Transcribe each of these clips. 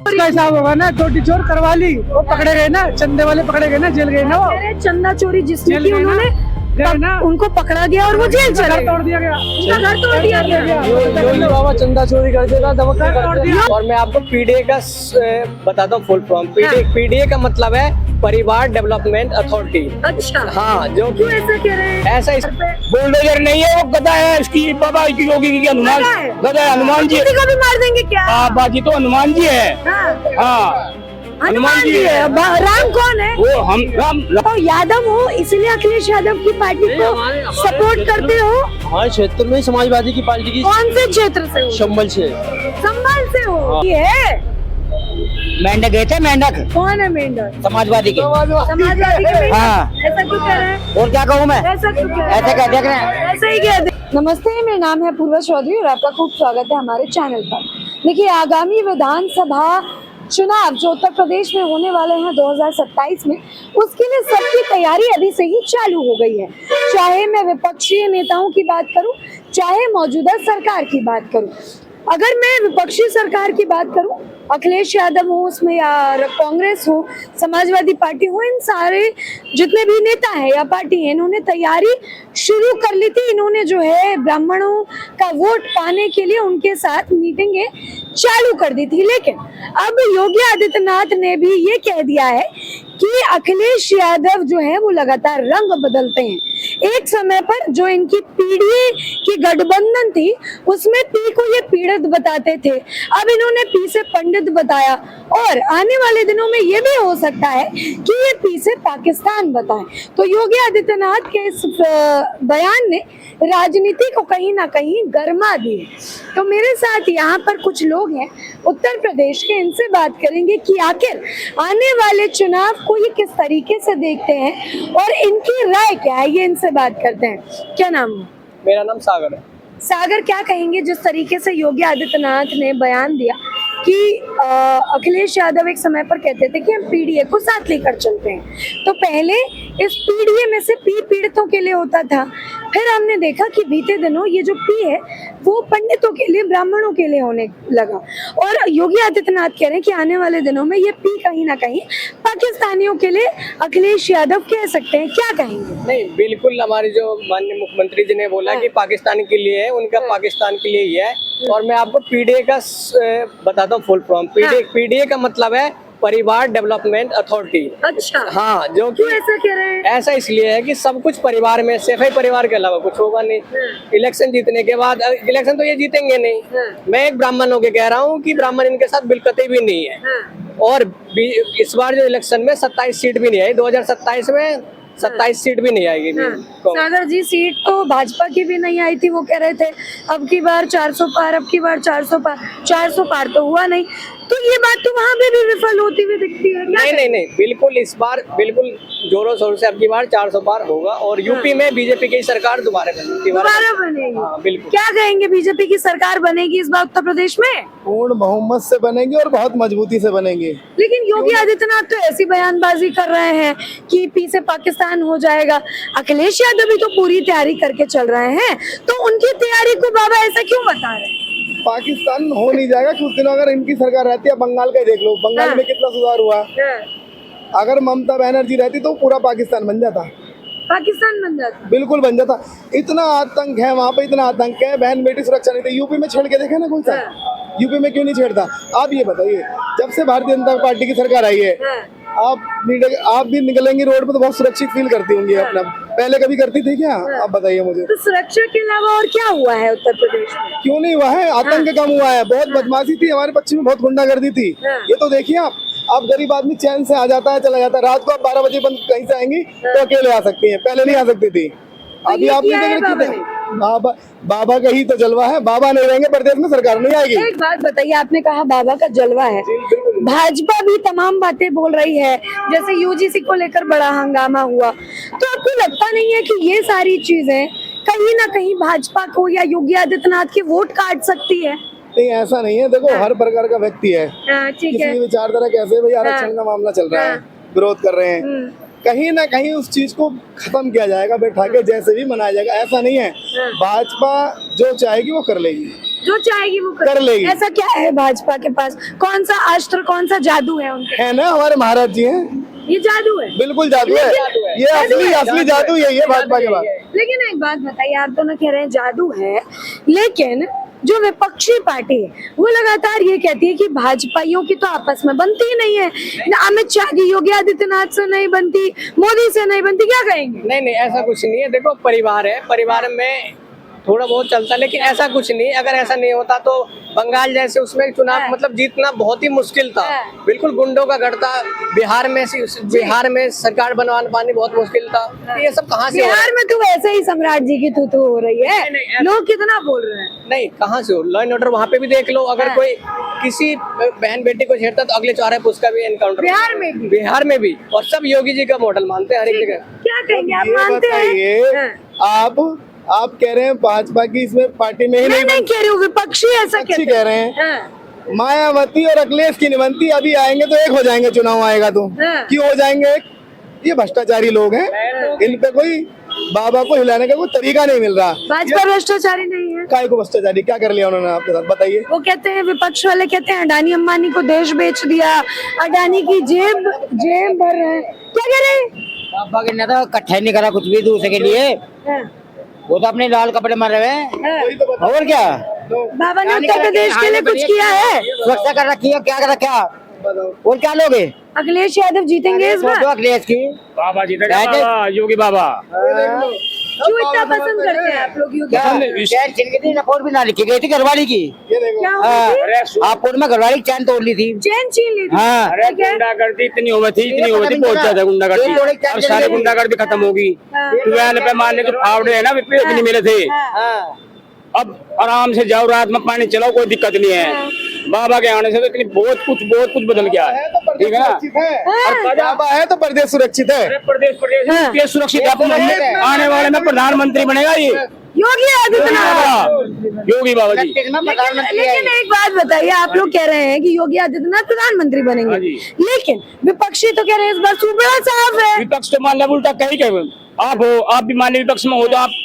उसका हिसाब होगा ना, चोटी चोर करवाली वो पकड़े गए ना, चंदे वाले पकड़े गए ना, जेल गए ना, वो चंदा चोरी जिसने की उन्होंने ना उनको पकड़ा गया और वो जेल चले गए। तोड़ दिया गया, उनका घर तोड़ दिया गया। योगी बाबा चंदा चोरी कर देगा, दबंगई कर देगा। और मैं आपको पीडीए का बताता हूँ फुल फॉर्म। पीडीए का मतलब है परिवार डेवलपमेंट अथॉरिटी। अच्छा हाँ, जो क्यों ऐसा कह रहे हैं? ऐसा बुलडोजर नहीं है, वो गधा है इसकी बाबा की योगी की हनुमान, गधा है हनुमान जी। किसी को भी मार देंगे क्या? हाँ बाजी तो हनुमान जी है। हाँ, हाँ हनुमान जी है। राम कौन है? वो हम राम तो यादव हो इसलिए अखिलेश यादव की पार्टी को सपोर्ट करते हो? हमारे क्षेत्र में समाजवादी की पार्टी की कौन से क्षेत्र से हो? संभल से। संभल से हो? ये है मेंढक गए थे, मेंढक कौन है मेंढक? समाजवादी के। समाजवादी के मेंढक? हाँ। ऐसा क्यों कह रहे हैं? और क्या कहूँ मैं, ऐसा क्यों कह रहे हैं? ऐसे क्या देख रहे हैं। ऐसे ही कह दे। नमस्ते, मेरा नाम है पूर्वा चौधरी और आपका खूब स्वागत है हमारे चैनल पर। देखिए, आगामी विधानसभा चुनाव जो उत्तर प्रदेश में होने वाले हैं 2027 में, उसके लिए सबकी तैयारी अभी से ही चालू हो गई है। चाहे मैं विपक्षी नेताओं की बात करूं, चाहे मौजूदा सरकार की बात करूं। अगर मैं विपक्षी सरकार की बात करूं, अखिलेश यादव हो उसमें या कांग्रेस हो, समाजवादी पार्टी हो, इन सारे जितने भी नेता हैं या पार्टी है, इन्होंने तैयारी शुरू कर ली थी। इन्होंने जो है ब्राह्मणों का वोट पाने के लिए उनके साथ मीटिंगें चालू कर दी थी। लेकिन अब योगी आदित्यनाथ ने भी ये कह दिया है कि अखिलेश यादव जो है वो लगातार रंग बदलते हैं। एक समय पर जो इनकी पीडीए की गठबंधन थी उसमें पी को ये पीड़ित बताते थे, अब इन्होंने पी से पंडित बताया और आने वाले दिनों में ये भी हो सकता है कि ये पी से पाकिस्तान बताएं। तो योगी आदित्यनाथ के इस बयान ने राजनीति को कहीं ना कहीं गर्मा दी है। तो मेरे साथ यहाँ पर कुछ लोग हैं उत्तर प्रदेश के, इनसे बात करेंगे कि आखिर आने वाले चुनाव को ये किस तरीके से देखते हैं और इनकी राय क्या है, ये इनसे बात करते हैं। क्या नाम है? मेरा नाम सागर है। सागर, क्या कहेंगे जिस तरीके से योगी आदित्यनाथ ने बयान दिया कि अखिलेश यादव एक समय पर कहते थे कि हम पीडीए को साथ लेकर चलते हैं, तो पहले इस पीडीए में से पी पीड़ितों के लिए होता था, फिर हमने देखा कि बीते दिनों ये जो पी है वो पंडितों के लिए, ब्राह्मणों के लिए होने लगा और योगी आदित्यनाथ कह रहे हैं कि आने वाले दिनों में ये पी कहीं ना कहीं पाकिस्तानियों के लिए अखिलेश यादव कह सकते हैं। क्या कहेंगे? नहीं, बिल्कुल हमारे जो माननीय मुख्यमंत्री जी ने बोला कि पाकिस्तान के लिए है, उनका पाकिस्तान के लिए ही है। और मैं आपको पीडीए का बताता हूँ फुल फॉर्म। पीडीए का मतलब है परिवार डेवलपमेंट अथॉरिटी। अच्छा, हाँ, जो क्यों ऐसा कह रहे हैं? ऐसा इसलिए है कि सब कुछ परिवार में, सिर्फ ही परिवार के अलावा कुछ होगा नहीं। इलेक्शन जीतने के बाद, इलेक्शन तो ये जीतेंगे नहीं। मैं एक ब्राह्मण होके कह रहा हूँ कि ब्राह्मण इनके साथ बिल्कुल भी नहीं है। और इस बार जो इलेक्शन में 27 सीट भी नहीं आई, 2027 में 27 सीट भी नहीं आएगी। सागर जी, सीट तो भाजपा की भी नहीं आई थी, वो कह रहे थे अब की बार 400 पार, अब की बार 400 पार। 400 पार तो हुआ नहीं, तो ये बात तो वहाँ पे भी विफल होती हुई दिखती है। नहीं, बिल्कुल इस बार बिल्कुल जोरों शोर से अब की बार 400 पार होगा और यूपी में बीजेपी की सरकार दोबारा बनेगी। हाँ, बिल्कुल। क्या कहेंगे, बीजेपी की सरकार बनेगी इस बार उत्तर प्रदेश में? पूर्ण बहुमत से बनेगी और बहुत मजबूती से बनेगी। लेकिन योगी आदित्यनाथ तो ऐसी बयानबाजी कर रहे हैं कि पी से पाकिस्तान हो जाएगा। अखिलेश यादव भी तो पूरी तैयारी करके चल रहे हैं, तो उनकी तैयारी को बाबा ऐसा क्यों बता रहे हैं? पाकिस्तान हो नहीं जाएगा कुछ दिनों, अगर इनकी सरकार रहती है। बंगाल का ही देख लो, बंगाल में कितना सुधार हुआ। अगर ममता बनर्जी रहती तो पूरा पाकिस्तान बन जाता। पाकिस्तान बन जाता, बिल्कुल बन जाता। इतना आतंक है वहाँ पे, इतना आतंक है, बहन बेटी सुरक्षा नहीं थी। यूपी में छेड़ के देखे ना कोई सा, यूपी में क्यों नहीं छेड़ता? आप ये बताइए, जब से भारतीय जनता पार्टी की सरकार आई है, आप भी निकलेंगे रोड पे तो बहुत सुरक्षित फील करती होंगी अपना। पहले कभी करती थी क्या? आप बताइए मुझे। तो सुरक्षा के अलावा और क्या हुआ है उत्तर प्रदेश में? क्यों नहीं हुआ है? आतंक कम हुआ है। बहुत बदमाशी थी हमारे पश्चिम में, बहुत गुंडागर्दी थी। ये तो देखिए आप गरीब आदमी चैन से आ जाता है, चला जाता है। रात को आप 12 बजे बंद कहीं से आएंगी तो अकेले आ सकती हैं, पहले नहीं आ सकती थी। अभी आप बाबा का ही तो जलवा है। बाबा नहीं रहेंगे प्रदेश में, सरकार नहीं आएगी। एक बात बताइए, आपने कहा बाबा का जलवा है, भाजपा भी तमाम बातें बोल रही है, जैसे यूजीसी को लेकर बड़ा हंगामा हुआ, तो आपको लगता नहीं है कि ये सारी चीजें कहीं ना कहीं भाजपा को या योगी आदित्यनाथ के वोट काट सकती है? नहीं, ऐसा नहीं है। देखो, हर प्रकार का व्यक्ति है, ठीक है, किसी विचारधारा कैसे भाई आरक्षण का मामला चल रहा है, विरोध कर रहे हैं, कहीं ना कहीं उस चीज को खत्म किया जाएगा, बैठा के जैसे भी मनाया जाएगा। ऐसा नहीं है, भाजपा जो चाहेगी वो कर लेगी। जो चाहेगी वो कर लेगी। ऐसा क्या है भाजपा के पास? कौन सा अस्त्र, कौन सा जादू है उनके? है ना, हमारे महाराज जी हैं, ये जादू है। बिल्कुल जादू है, ये असली जादू यही है भाजपा के बाद। लेकिन एक बात बताइए, आप दोनों कह रहे हैं जादू है, लेकिन जो विपक्षी पार्टी है वो लगातार ये कहती है कि भाजपाइयों की तो आपस में बनती ही नहीं है, अमित शाह की योगी आदित्यनाथ से नहीं बनती, मोदी से नहीं बनती, क्या कहेंगे? नहीं ऐसा कुछ नहीं है। देखो परिवार है, परिवार में थोड़ा बहुत चलता है, लेकिन ऐसा कुछ नहीं। अगर ऐसा नहीं होता तो बंगाल जैसे उसमें चुनाव मतलब जीतना बहुत ही मुश्किल था, बिल्कुल गुंडों का गढ़ था। बिहार में सरकार बनवाना पानी बहुत मुश्किल था। ये सब कहाँ से? बिहार में तो वैसे ही सम्राट जी की तू हो रही है, लोग कितना बोल रहे हैं। नहीं, कहाँ से हो? लॉ एंड ऑर्डर वहाँ पे भी देख लो, अगर कोई किसी बहन बेटी को छेड़ता तो अगले 4 उसका भी एनकाउंटर। बिहार में भी और सब योगी जी का मॉडल मानते हैं हर एक जगह। क्या कहेंगे आप? मानते हैं? आप कह रहे हैं भाजपा की इसमें पार्टी में ही नहीं कह रही हूँ, विपक्षी ऐसा अच्छी कह रहे हैं। मायावती और अखिलेश की नहीं बनती, अभी आएंगे तो एक हो जाएंगे, चुनाव आएगा तो क्यों हो जाएंगे एक? ये भ्रष्टाचारी लोग हैं, इन पे कोई बाबा को हिलाने का कोई तरीका नहीं मिल रहा। भाजपा भ्रष्टाचारी नहीं है। काय को भ्रष्टाचारी क्या कर लिया उन्होंने आपके साथ, बताइए। वो कहते हैं, विपक्ष वाले कहते हैं अडानी अंबानी को देश बेच दिया, अडानी की जेब भर रहे हैं। क्या कह रहे हैं? बाबा ने तो इकट्ठा नहीं करा कुछ भी दूसरे के लिए, वो तो अपने लाल कपड़े मारे हुए हैं। और क्या बाबा ने उत्तर प्रदेश के लिए कुछ किया है? सुरक्षा कर रखी है, क्या कर रखा? और क्या लोगे? अखिलेश यादव जीतेंगे इस बार? अखिलेश की बाबा जीतेगा, योगी बाबा। क्यों इतना पसंद करते हैं आप लोग योगी? रिपोर्ट भी ना लिखी गई थी घरवाली की। क्या हुआ थी? आप में घरवाली की चैन तोड़ ली थी, चैन छीन ली थी। हाँ। अरे गुंडागर्दी इतनी हो थी, बहुत ज्यादा गुंडागर्दी। अब सारे गुंडागर्दी खत्म होगी। 12 पे मान ले तो फावड़े है ना, विपरीत नहीं मिले थे। अब आराम से जाओ, रात में पानी चलाओ, कोई दिक्कत नहीं है। बाबा के आने से तो इतनी बहुत कुछ बदल गया है, ठीक है ना। बाबा है तो प्रदेश सुरक्षित है। प्रदेश सुरक्षित है। आने वाले में प्रधानमंत्री बनेगा ये योगी आदित्यनाथ, योगी बाबा जी। लेकिन एक बात बताइए, आप लोग कह रहे हैं कि योगी आदित्यनाथ प्रधानमंत्री बनेंगे, लेकिन विपक्षी तो कह रहे हैं इस बार सूबा साफ है। विपक्ष तो मान लिया उल्टा कहीं आप हो, आप भी मान लिया विपक्ष में हो तो आप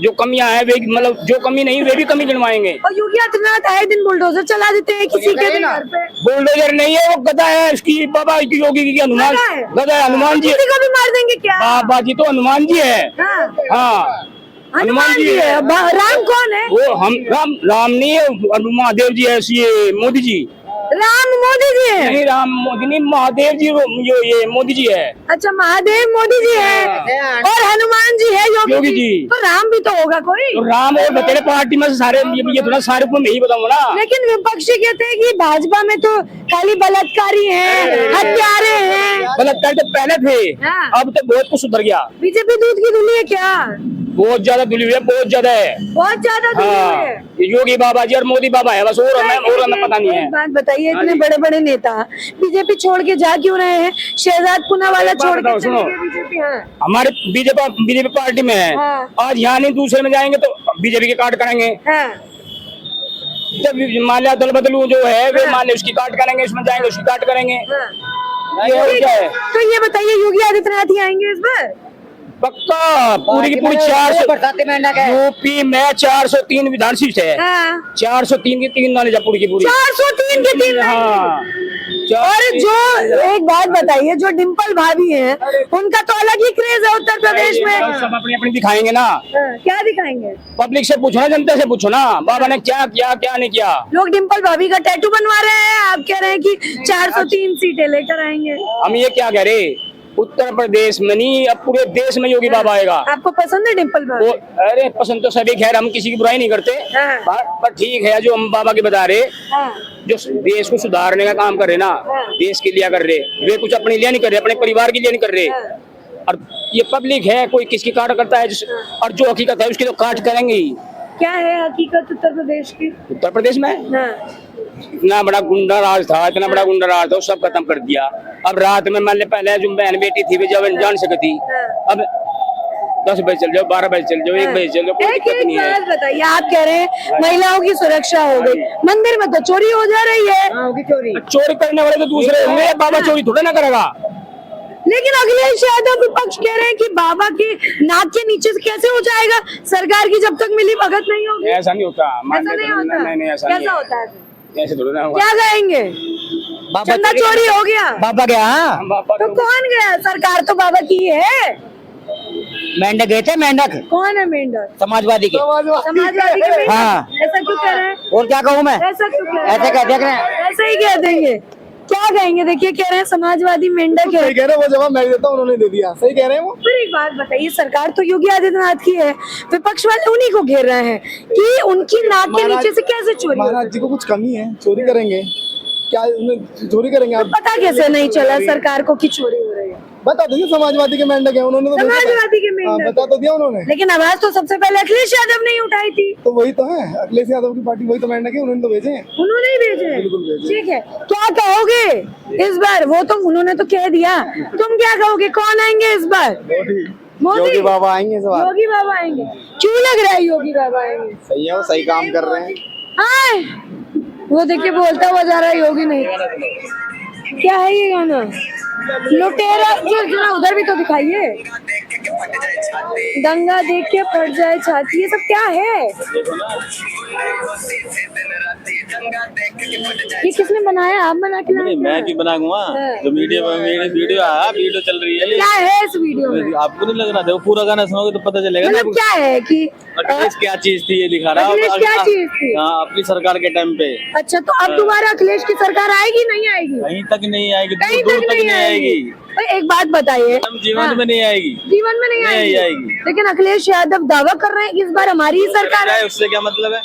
जो कमियां है वे मतलब जो कमी नहीं वे भी कमी गिनवाएंगे। और योगी आदित्यनाथ आए दिन बुलडोजर चला देते हैं किसी के भी घर पे। बुलडोजर नहीं है, वो गधा है इसकी बाबा की योगी की हनुमान, गधा है हनुमान जी। किसी को भी मार देंगे क्या? बाबा जी तो हनुमान जी है। हाँ, हनुमान जी है। राम कौन है? वो हम राम नहीं है, महादेव जी है, मोदी जी। राम मोदी जी है? नहीं, राम मोदी नहीं, महादेव जी ये मोदी जी है। अच्छा, महादेव मोदी जी है और हनुमान जी है योगी जी। तो राम भी तो होगा कोई? तो राम और बतेरे पार्टी में सारे ये थोड़ा सारे को मैं ही बताऊंगा ना। लेकिन विपक्षी कहते हैं कि भाजपा में तो खाली बलात्कारी हैं, हत्यारे हैं। बलात्कार तो पहले थे, अब तो बहुत कुछ सुधर गया। बीजेपी दूध की धुली है क्या? बहुत ज्यादा धुली हुई है, बहुत ज्यादा है, बहुत ज्यादा धुली हुई है। योगी बाबा जी और मोदी बाबा है बस, और हमें पता नहीं है। एक बात बताइए, इतने बड़े बड़े नेता बीजेपी छोड़ के जा क्यों रहे हैं? शहजाद पूनावाला छोड़ के सुनो, बीजेपी हमारे बीजेपी पार्टी में है, आज यहाँ नहीं दूसरे में जाएंगे तो बीजेपी के काट करेंगे। जब मान लिया दल बदलू जो है वे मान लिया उसकी काट करेंगे, इसमें जाएंगे उसकी काट करेंगे। ये हो क्या है? तो ये बताइए, योगी आदित्यनाथ ही आएंगे इस बार? पक्का पूरी की पूरी 400 यूपी में 403 विधान सीट है। 403 की 3 नाले पूरी की पूरी 403 की 3। हाँ। और जो एक बात बताइए, जो डिम्पल भाभी हैं उनका तो अलग ही क्रेज है उत्तर प्रदेश में। सब अपनी अपनी दिखाएंगे ना। क्या दिखाएंगे? पब्लिक से पूछो ना, जनता से पूछो ना, बाबा ने क्या किया क्या नहीं किया। लोग डिम्पल भाभी का टैटू बनवा रहे हैं, आप कह रहे हैं कि 403 सीटें लेकर आएंगे। हम ये क्या कह रहे, उत्तर प्रदेश में नहीं अब पूरे देश में योगी बाबा आएगा। आपको पसंद है डिम्पल भाभी? अरे पसंद तो सभी, खैर हम किसी की बुराई नहीं करते, पर ठीक है जो हम बाबा के बता रहे, जो देश को सुधारने का काम कर रहे ना, देश के लिए कर रहे, वे कुछ अपने लिए नहीं कर रहे, अपने परिवार के लिए नहीं कर रहे। और ये पब्लिक है, कोई किसकी काट करता है, और जो हकीकत है उसकी तो काट करेंगे ही। क्या है हकीकत उत्तर प्रदेश की? उत्तर प्रदेश में इतना बड़ा गुंडा राज था, इतना बड़ा गुंडा राज था, सब खत्म कर दिया। अब रात में मान ले, पहले जो बहन बेटी थी वे जब जान सकती, अब 10 बजे चल जाओ, 12 बजे चल जाओ, 1 बजे चल जाओ, कोई दिक्कत नहीं है। बताइए, आप कह रहे हैं महिलाओं की सुरक्षा हो गई, मंदिर में तो चोरी हो जा रही है। चोरी करने वाले तो दूसरे होंगे, बाबा चोरी थोड़ा ना करेगा। लेकिन अखिलेश यादव विपक्ष कह रहे हैं कि बाबा के नाक के नीचे से कैसे हो जाएगा, सरकार की जब तक मिली भगत नहीं होगी। ऐसा नहीं होता, ऐसा नहीं होता, नहीं ऐसा कैसा नहीं होता है? ऐसे थोड़ा ना हुआ। क्या कहेंगे? बाबा चंदा चोरी हो गया, बाबा गया। हाँ, तो कौन गया? सरकार तो बाबा की है। मेंढक गए थे, मेंढक कौन है मेंढक? समाजवादी के। समाजवादी के मेंढक? हाँ। ऐसा क्यों कह रहे हैं? और क्या कहूँ मैं, ऐसा क्यों कह रहे हैं? ऐसे कह देख रहे हैं। ऐसे ही कह देंगे, क्या कहेंगे? देखिए कह रहे हैं समाजवादी मेंढक है। सही कह रहे हैं, वो जवाब मैं देता हूँ, उन्होंने दे दिया। सही कह रहे हैं वो। फिर एक बात बताइए, सरकार तो योगी आदित्यनाथ की है, विपक्ष वाले उन्हीं को घेर रहे हैं कि उनकी नाक के नीचे से कैसे चोरी हो महाराज जी को कुछ कमी है, चोरी करेंगे क्या? उन्हें चोरी करेंगे आप? पता कैसे नहीं चला सरकार को कि चोरी हो रही है? बता दीजिए, समाजवादी के मेंढक है, उन्होंने तो समाजवादी के हाँ, मेंढक। बता तो दिया उन्होंने। लेकिन आवाज तो सबसे पहले अखिलेश यादव ने ही उठाई थी। तो वही तो है, अखिलेश यादव की पार्टी, वही तो मेंढक है, उन्होंने तो भेजे हैं। उन्होंने ही भेजे हैं। बिल्कुल भेजे। ठीक है, क्या कहोगे इस बार? वो तो उन्होंने तो कह दिया, तुम क्या कहोगे? कौन आएंगे इस बार? मोदी? योगी बाबा आएंगे इस बार। योगी बाबा आएंगे? क्यों लग रहा है योगी बाबा आएंगे? सही है, वो सही काम कर रहे हैं। आए, वो देखिए बोलता हुआ जा रहा है योगी नहीं। क्या है ये गाना? लुटेरा, जरा उधर भी तो दिखाइए। दंगा देख के फट जाए छाती, ये सब क्या है? ये किसने बनाया? आप बना के लाए? मैं क्यों बनाऊंगा? हाँ। जो वीडियो चल रही है, क्या है इस वीडियो में? आपको नहीं लग रहा था? वो पूरा गाना सुनोगे तो पता चलेगा ना मतलब क्या है कि अखिलेश क्या चीज थी, ये दिखा रहा है। अखिलेश क्या चीज थी? हाँ, अपनी सरकार के टाइम पे। अच्छा, तो अब दोबारा अखिलेश की सरकार आएगी नहीं आएगी? कहीं तक नहीं आएगी, कहीं दूर तक नहीं आएगी। भाई एक बात बताइए, हम जीवन हाँ, में नहीं आएगी, जीवन में नहीं आएगी। लेकिन अखिलेश यादव दावा कर रहे हैं कि इस बार हमारी ही सरकार है। उससे क्या मतलब है?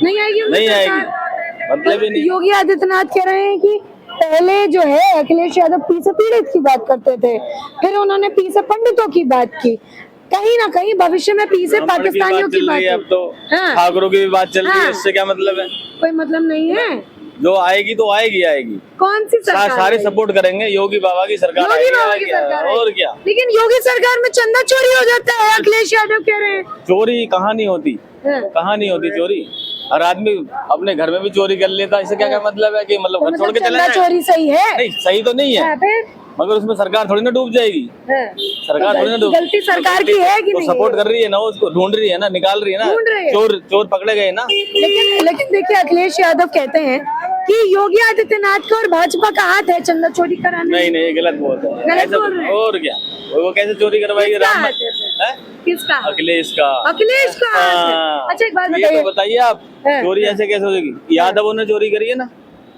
नहीं आएगी उनकी नहीं सरकार। आएगी, मतलब ही नहीं। योगी आदित्यनाथ कह रहे हैं कि पहले जो है अखिलेश यादव पी से पीड़ित की बात करते थे, फिर उन्होंने पी से पंडितों की बात की, कहीं ना कहीं भविष्य में पी से पाकिस्तानियों की बात। अब तो हाँ। ठाकुरों की भी बात चल रही है, हाँ। इससे क्या मतलब है? कोई मतलब नहीं है। जो आएगी तो आएगी आएगी। कौन सी सरकार? सारे सपोर्ट करेंगे, योगी बाबा की सरकार योगी आएगी, बाबा की आएगी, सरकार और आएगी। क्या। लेकिन योगी सरकार में चंदा चोरी हो जाता है, अखिलेश यादव कह रहे हैं। चोरी कहाँ नहीं होती, हाँ। कहाँ नहीं होती चोरी? हर आदमी अपने घर में भी चोरी कर लेता, इससे क्या क्या मतलब है? कि मतलब घर छोड़ के चले चंदा जाए? चोरी सही है? नहीं, सही तो नहीं है, फिर मगर उसमें सरकार थोड़ी ना डूब जाएगी। हाँ। सरकार थोड़ी ना डूब, गलती सरकार की है कि नहीं? सपोर्ट कर रही है ना, उसको ढूंढ रही है ना, निकाल रही है ना। ढूंढ रही है। चोर पकड़े गए ना। लेकिन देखिए अखिलेश यादव कहते हैं कि योगी आदित्यनाथ का और भाजपा का हाथ है चंदा चोरी कराने में। नहीं, ये गलत बोल रहे हैं। गलत ऐसा- बोल रहे हैं। और क्या, वो कैसे चोरी करवाएगी? किसका राम हाथ है? है? किसका? अखिलेश का। अखिलेश का हाथ है। हाँ। अच्छा एक बात ये बताइए, तो बताइए आप, हाँ। चोरी ऐसे कैसे हो जाएगी? यादवों ने चोरी करी है ना।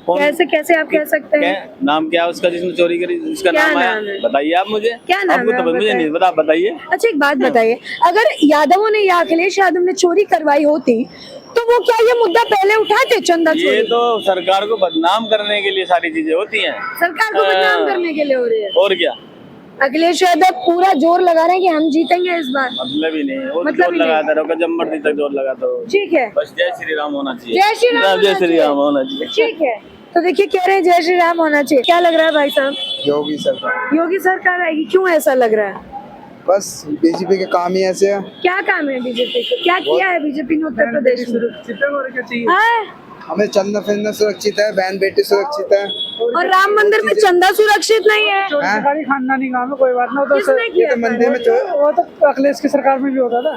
कौन? कैसे आप कह सकते हैं? नाम क्या है उसका जिसने चोरी करी, उसका क्या नाम नाम है? है? बताइए आप मुझे। क्या नाम आपको है? तो आप मुझे बताइए। नहीं पता, आप बताइए। अच्छा एक बात बताइए, अगर यादवों ने या अखिलेश यादव ने चोरी करवाई होती तो वो क्या ये मुद्दा पहले उठाते? चंदा ये चोरी तो सरकार को बदनाम करने के लिए सारी चीजें होती हैं। सरकार को बदनाम करने के लिए हो रही है। और क्या, अखिलेश यादव पूरा जोर लगा रहे हैं कि हम जीतेंगे इस बार। मतलब ही नहीं। वो तो मतलब जोर ही नहीं। लगाता रहो, जब मर्जी तक जोर लगाता रहो। ठीक है, बस जय श्री राम होना चाहिए। जय श्री राम जय होना श्री राम होना चाहिए। ठीक है, तो देखिए कह रहे हैं जय श्री राम होना चाहिए। क्या लग रहा है भाई साहब? योगी सरकार, योगी सरकार आएगी, क्यों ऐसा लग रहा है? बस बीजेपी के काम ही ऐसे है। क्या काम है बीजेपी को? क्या किया है बीजेपी ने उत्तर प्रदेश में? हाँ? हमें चंदा फिरना सुरक्षित है, बहन बेटी सुरक्षित है। और राम मंदिर में चंदा सुरक्षित नहीं है? सरकारी खानदानी काम है, कोई बात ना। किसने किया था? मंदिर में वो तो अखिलेश की सरकार में भी होता था।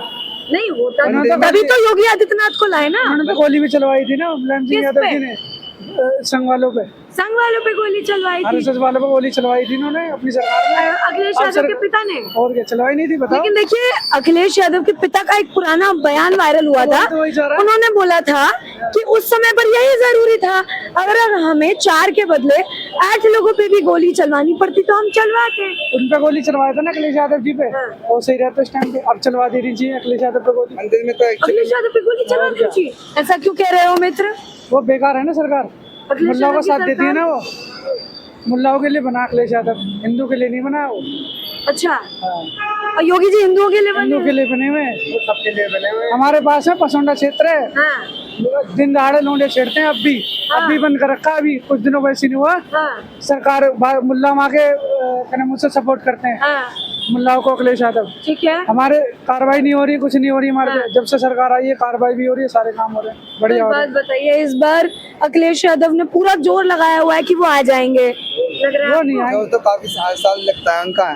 नहीं होता था, तभी तो योगी आदित्यनाथ को लाए ना। उन्होंने तो गोली भी चलवाई थी ना मुलायम सिंह किस यादव पे? जी ने, संघ वालों पे, संघ वालों पे गोली चलवाई थी आरएसएस वालों पे गोली चलवाई थी इन्होंने अपनी सरकार में। अखिलेश अब यादव के पिता ने। और क्या चलवाई नहीं थी, बताओ। लेकिन देखिए अखिलेश यादव के पिता का एक पुराना बयान वायरल हुआ था। तो वही चाह रहा है। उन्होंने बोला था कि उस समय पर यही जरूरी था, अगर हमें 4 के बदले 8 लोगों पे भी गोली चलवानी पड़ती तो हम चलवाते। उन पे गोली चलवाया था ना अखिलेश यादव जी पे, और सही रहता उस टाइम पे। अब चलवा देनी चाहिए अखिलेश यादव पे गोली। मंदिर में तो अखिलेश यादव पे गोली चलवा दीजिए। ऐसा क्यों कह रहे हो मित्र? वो बेकार है ना सरकार, अखिलेश मुल्लाओं का यादव की साथ देती है ना। वो सरकार- मुल्लाओं के लिए बना अखिलेश यादव, हिंदू के लिए नहीं बना वो। अच्छा, और योगी जी हिंदुओं के लिए बने हिंदू के लिए बने हुए, सबके लिए बने हुए। हमारे पास है पसौंडा क्षेत्र है, हाँ, दिन दहाड़े लौंडे छेड़ते हैं। अब भी बंद कर रखा है, अभी कुछ दिनों वैसे नहीं हुआ। हाँ, सरकार मुल्ला वहाँ के मुझसे सपोर्ट करते हैं, हाँ, मुल्लाओं को अखिलेश यादव। ठीक है। हमारे कार्रवाई नहीं हो रही, कुछ नहीं हो रही हमारे हाँ। पे। जब से सरकार आई है कार्रवाई भी हो रही है, सारे काम हो रहे हैं, बढ़िया एक हो रहे बात हैं। बताइए, इस बार अखिलेश यादव ने पूरा जोर लगाया हुआ है कि वो आ जाएंगे, लग रहा वो है नहीं आएंगे। तो काफी साल लगता है उनका।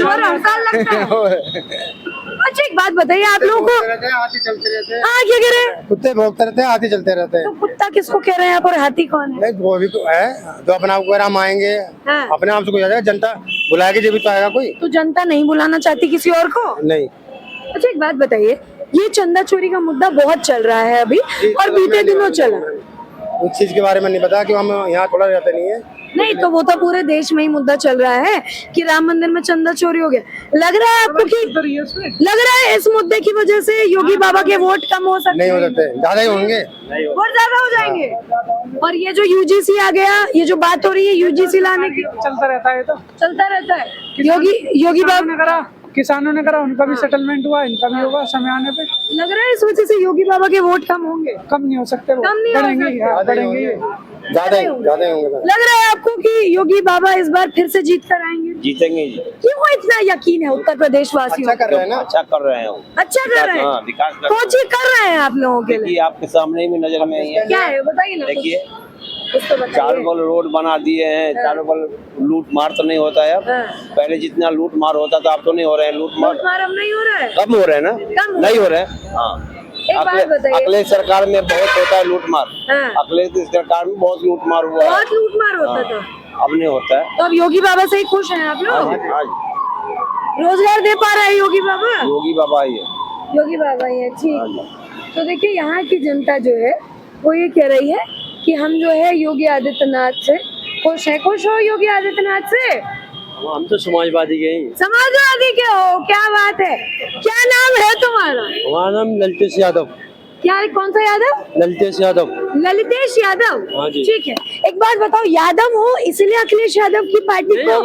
और हर साल लगता है। अच्छा एक बात बताइए आप लोगों को, हाथी चलते रहते हैं, हाँ क्या कह रहे हैं? कुत्ते भौंकते रहते हैं, हाथी चलते रहते हैं। तो कुत्ता किसको कह रहे हैं यहाँ पर, हाथी कौन है? नहीं वो भी तो है, जो अपने आप को हम आएंगे हाँ। अपने आप से कोई आ जाएगा, जनता बुलाएगी जब भी तो आएगा कोई। तो जनता नहीं बुलाना चाहती किसी और को? नहीं अच्छा एक बात बताइए, ये चंदा चोरी का मुद्दा बहुत चल रहा है अभी और बीते दिनों चला। उस चीज के बारे में नहीं पता कि हम यहाँ थोड़ा रहते नहीं है। नहीं तो वो तो पूरे देश में ही मुद्दा चल रहा है कि राम मंदिर में चंदा चोरी हो गया। लग रहा है आपको कि लग रहा है इस मुद्दे की वजह से योगी बाबा के वोट कम हो सकते नहीं हो हैं? सकते, ज्यादा ही होंगे। वोट ज्यादा हो जाएंगे। और ये जो यूजीसी आ गया, ये जो बात हो रही है यूजीसी लाने की, चलता रहता है, तो चलता रहता है। योगी बाबा ने करा, किसानों ने करा, उनका भी सेटलमेंट हुआ, इनका भी होगा समय आने पे। लग रहा है इस वजह से योगी बाबा के वोट कम होंगे। कम नहीं हो सकते, वो कम नहीं हो बढ़ेंगे, सकते। हाँ, बढ़ेंगे। ज्यादा ही होंगे। लग रहा है आपको कि योगी बाबा इस बार फिर से जीत कर आएंगे? जीतेंगे जी। क्यों इतना यकीन है उत्तर प्रदेश वासियों अच्छा कर रहे हैं ना। अच्छा कर रहे हैं वो। अच्छा कर रहे हैं, हाँ, विकास कर कौन सी कर रहे हैं आप लोगों के लिए? देखिए आपके सामने भी नजर में आई है। क्या है बताइए ना, देखिए कुछ तो बताइए। चारों बगल रोड बना दिए हैं, चारों बगल लूट मार तो नहीं होता है अब। हाँ। पहले जितना लूट मार होता था अब तो नहीं हो रहे हैं लूट मार। लूटमार अब नहीं हो रहा है? कम हो रहे हैं ना, कम हो नहीं हो रहे हैं। हाँ एक बात बताइए। अखिलेश सरकार में बहुत होता है लूट मार। हाँ। अखिलेश सरकार में बहुत लूट मार हुआ है। बहुत लूटमार होता था, अब नहीं होता है। तो अब योगी बाबा से ही खुश हैं आप लोग? आज रोजगार दे पा रहे हैं योगी बाबा? योगी बाबा ही है। योगी बाबा ही है, ठीक। तो देखिए यहाँ की जनता जो है वो ये कह रही है कि हम जो है योगी आदित्यनाथ से खुश है। खुश हो योगी आदित्यनाथ से? हम तो समाजवादी के हैं। समाजवादी के हो, क्या बात है। क्या नाम है तुम्हारा? हमारा नाम ललितेश यादव। क्या, कौन सा यादव? ललितेश यादव। ललितेश यादव, हाँ जी। ठीक है। एक बात बताओ, यादव हो इसलिए अखिलेश यादव की पार्टी को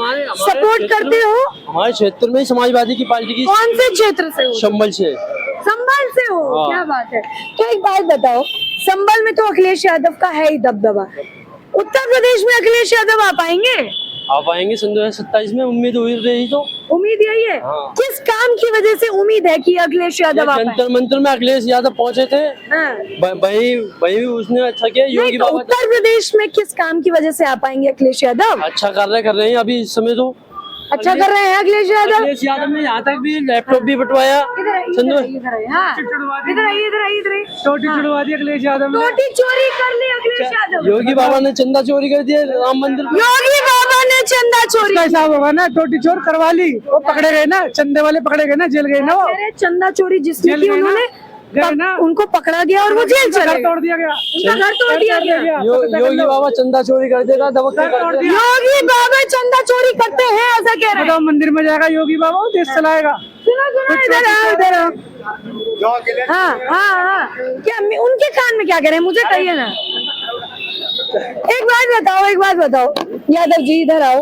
सपोर्ट करते हो? हमारे क्षेत्र में समाजवादी की पार्टी की। कौन से क्षेत्र से हो? संभल से। संभल से हो, हाँ। क्या बात है। तो एक बात बताओ, संभल में तो अखिलेश यादव का है ही दबदबा, उत्तर प्रदेश में अखिलेश यादव आ पाएंगे? आप आएंगे सन 2027 में, उम्मीद हुई रही तो। उम्मीद यही है। हाँ। किस काम की वजह से उम्मीद है कि अखिलेश यादव आ जंतर पाए? मंतर में अखिलेश यादव पहुंचे थे, हाँ। वही भी उसने अच्छा किया। नहीं, योगी तो बाबा उत्तर प्रदेश में किस काम की वजह से आ पाएंगे अखिलेश यादव? अच्छा कर रहे हैं अभी इस समय तो। अच्छा कर रहे हैं अखिलेश यादव। अखिलेश यादव ने यहाँ तक भी लैपटॉप भी बंटवाया। इधर आइए, संदो- इधर आइए, इधर आइए, हाँ। इधर आइए, इधर आइए, इधर आइए। टोटी छुड़वा दी अखिलेश यादव ने। टोटी चोरी कर ली अखिलेश यादव। योगी बाबा ने चंदा चोरी कर दिया राम मंदिर में। योगी बाबा ने चंदा चोरी। उसका हिसाब होगा ना, टोटी चोर करवा ली, वो पकड़े गए ना, चंदे वाले पकड़े गए ना, जेल गए ना वो। कह रहे चंदा चोरी जिसने जेल की गए ना, उन्होंने गए ना। उनको पकड़ा गया और वो जेल उनका चले घर गए। तोड़ दिया गया, उनका घर तोड़ दिया गया। योगी बाबा चंदा चोरी कर देगा, दबक के कर देगा। योगी बाबा चंदा चोरी करते हैं ऐसा कह रहे हैं। बताओ, मंदिर में जाएगा योगी बाबा, वो देश चलाएगा। सुनो सुनो, इधर आओ, इधर आओ। हाँ हाँ हाँ, क्या उनके कान में क्या कह रहे हैं, मुझे कहिए ना। एक बात बताओ यादव जी, इधर आओ।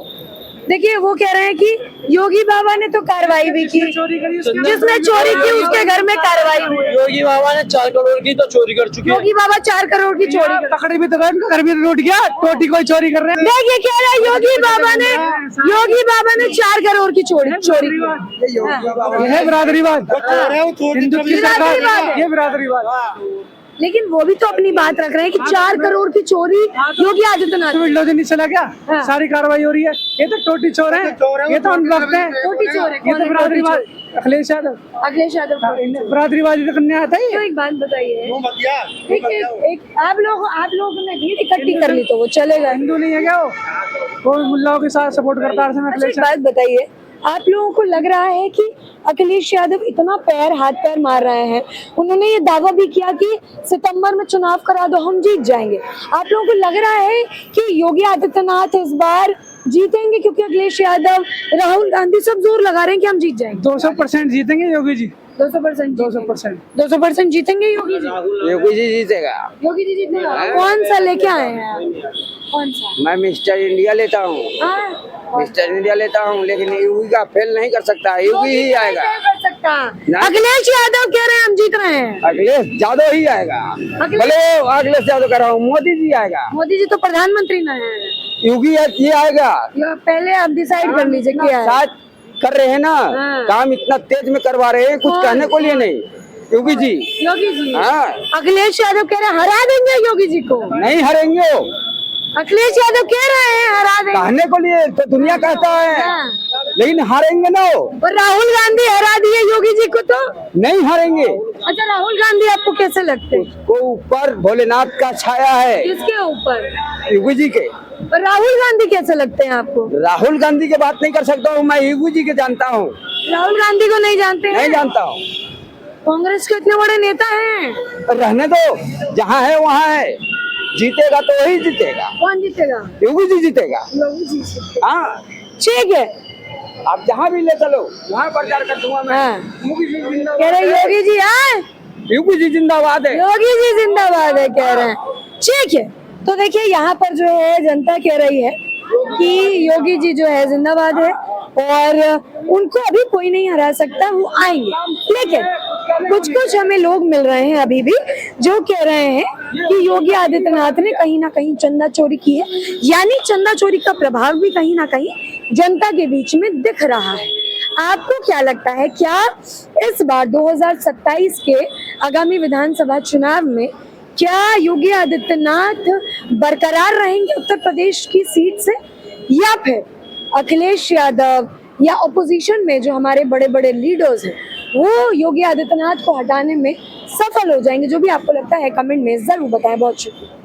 देखिए वो कह रहे हैं कि योगी बाबा ने तो कार्रवाई भी की, जिसने चोरी की उसके घर में कार्रवाई हुई। योगी बाबा ने 4 करोड़ की तो चोरी कर चुके हैं। योगी बाबा 4 करोड़ की चोरी कर। पकड़े भी तो गए, उनका घर भी लूट गया, टोटी कोई चोरी कर रहे हैं। देखिए कह रहे हैं योगी बाबा ने 4 करोड़ की चोरी की। ये है बिरादरीवाद, हिंदू की सरकार, ये बिरादरीवाद। लेकिन वो भी तो अपनी बात रख रहे हैं कि 4 करोड़ की चोरी योगी आदित्यनाथ। बुलडोजर नहीं चला क्या, हाँ। सारी कार्रवाई हो रही है। ये तो टोटी चोर है, ये तो हम लगते हैं टोटी चोर है। ये तो बिरादरीवाद। अखिलेश यादव बिरादरीवादी तो करने आता है। तो एक बात बताइए, एक आप लोग ने भीड़ इकट्ठी कर ली तो वो चलेगा। हिंदू नहीं है क्या वो मुल्लाओं के साथ सपोर्ट करता है। अच्छा एक बात बताइए, आप लोगों को लग रहा है कि अखिलेश यादव इतना हाथ पैर मार रहे हैं, उन्होंने ये दावा भी किया कि सितंबर में चुनाव करा दो हम जीत जाएंगे। आप लोगों को लग रहा है कि योगी आदित्यनाथ इस बार जीतेंगे? क्योंकि अखिलेश यादव, राहुल गांधी सब जोर लगा रहे हैं कि हम जीत जाएंगे। 200% जीतेंगे योगी जी, 200% जीतेंगे योगी जी। योगी जी जीतेगा। योगी जी जीतेगा। कौन सा लेके आए हैं आप? कौन सा? मैं मिस्टर इंडिया लेता हूँ, हाँ? मिस्टर इंडिया लेता हूँ, लेकिन योगी का फेल नहीं कर सकता, योगी ही आएगा। नहीं कर सकता। ना। अखिलेश यादव कह रहे हैं हम जीत रहे हैं। अखिलेश यादव ही आएगा। भले अखिलेश यादव कह रहा हूँ, मोदी जी आएगा। मोदी जी तो प्रधानमंत्री ना है। योगी ये आएगा। पहले आप डिसाइड कर लीजिए क्या है। साथ कर रहे हैं ना, हाँ। काम इतना तेज में करवा रहे हैं, कुछ कहने को लिए नहीं। योगी जी हाँ, अखिलेश यादव कह रहे हैं हरा देंगे योगी जी को। नहीं हरेंगे वो। अखिलेश यादव कह रहे हैं हरा देंगे। कहने को लिए तो दुनिया कहता है, हाँ। लेकिन हारेंगे ना वो, और राहुल गांधी हरा दिए योगी जी को तो। नहीं हारेंगे। अच्छा, राहुल गांधी आपको कैसे लगते हैं? को ऊपर भोलेनाथ का छाया है, किसके ऊपर? योगी जी के। और राहुल गांधी कैसे लगते हैं आपको? राहुल गांधी की बात नहीं कर सकता हूँ, मैं योगी जी के जानता हूँ। राहुल गांधी को नहीं जानते हैं? नहीं जानता हूँ। कांग्रेस के इतने बड़े नेता हैं। रहने दो, जहाँ है वहाँ है, जीतेगा तो वही जीतेगा। कौन जीतेगा? योगी जी जीतेगा। योगी जी जीतेगा। हाँ, ठीक है। आप जहाँ भी ले चलो वहाँ प्रचार कर दूंगा मैं। हाँ। योगी जी जिंदाबाद कह रहे है। योगी जी आए, योगी जी जिंदाबाद है। योगी जी जिंदाबाद है कह रहे हैं। ठीक है, तो देखिए यहाँ पर जो है जनता कह रही है कि योगी जी जो है जिंदाबाद है और उनको अभी कोई नहीं हरा सकता, वो आएंगे। लेकिन कुछ हमें लोग मिल रहे हैं अभी भी जो कह रहे हैं कि योगी आदित्यनाथ ने कहीं ना कहीं चंदा चोरी की है, यानी चंदा चोरी का प्रभाव भी कहीं ना कहीं जनता के बीच में दिख रहा है। आपको क्या लगता है, क्या इस बार 2027 के आगामी विधानसभा चुनाव में क्या योगी आदित्यनाथ बरकरार रहेंगे उत्तर प्रदेश की सीट से, या फिर अखिलेश यादव या ऑपोजिशन में जो हमारे बड़े बड़े लीडर्स हैं वो योगी आदित्यनाथ को हटाने में सफल हो जाएंगे? जो भी आपको लगता है कमेंट में जरूर बताएं। बहुत शुक्रिया।